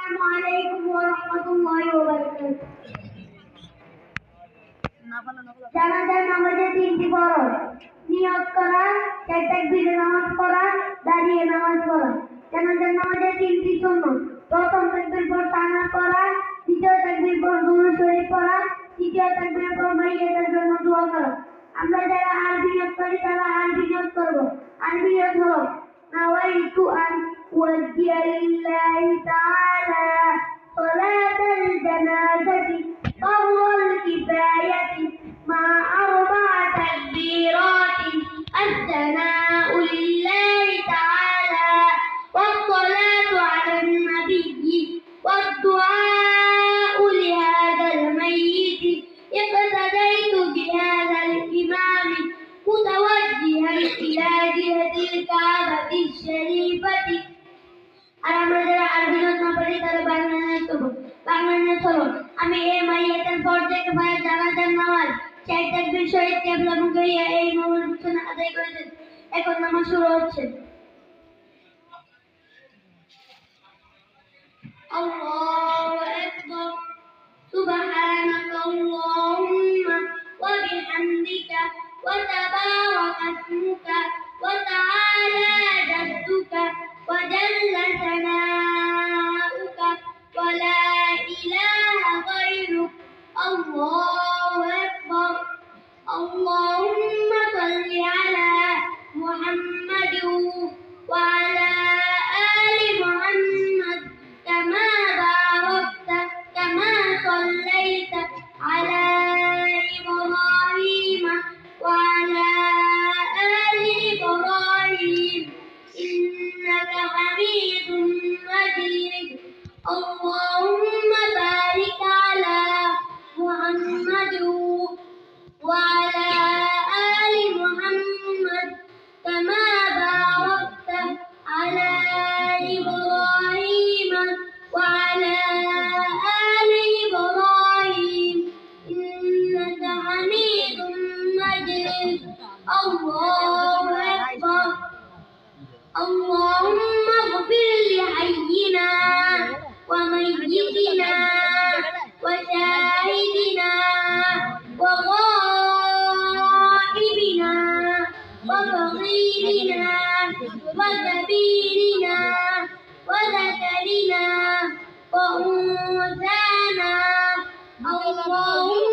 عليكم ورحمة الله وبركاته জানাজার নামাজের তিনটি ফরজ নিয়ত করা চার তাকবীরে নামাজ পড়া দাঁড়িয়ে নামাজ পড়া জানাজার নামাজের তিনটি সুন্নাত প্রথম তাকবীর পর তাকবীর পড়া দ্বিতীয় তাকবীর পর দুরূদ শরীফ পড়া তৃতীয় তাকবীর পর মাইয়াতের জন্য দোয়া করা আমরা যারা আরবি নিয়ত করি তারা আরবি নিয়ত করব আরবি নিয়ত হলো নাওয়াইতু আন উওয়াজ্জিয়া লিল্লাহি তাআলা সালাতাল জানাজাতি فرض الكفاية مع 4 تكبيرات الثناء لله تعالى والصلاة على النبي والدعاء لهذا الميت اقتديت بهذا الإمام متوجها إلى جهة الكعبة الشريفة আর আমরা যারা আরবি নিয়ত না পারি তারা বাংলা নিয়ত করব বাংলা নিয়ত হলো আমি এই মাইয়াতের ফরজে কিফায়াত জানাজার নামাজ চার তাকবীর সহিত কিবলা মুখে হইয়া এই নবীর পিছনে আদায় করেছেন এখন নামাজ শুরু হচ্ছে আল্লাহু আকবার সুবহানাকা আল্লাহুম্মা ওয়া বিহামদিকা ওয়া তাবারাকা ইসমুকা ওয়া তাআলা জাদ্দুকা ওয়া জাল্লা সানাউকা ওয়া লা ইলাহা গায়রুক আল্লাহু আকবার আল্লাহুম্মা সাল্লি আলা মুহাম্মাদিন ওয়া আলা আলি মুহাম্মাদ কামা বারাকতা কামা সাল্লাইতা আলা ইব্রাহিম ওয়া আলা আলি ইব্রাহিম إنك حميد مجيد اللهم بارك على محمد وعلى آل محمد كما باركت على إبراهيم وعلى آل إبراهيم إنك حميد مجيد الله أكبر اللهم اغفر لحينا وميتنا وشاهدنا وغائبنا وصغيرنا وكبيرنا وذكرنا وأنثانا اللهم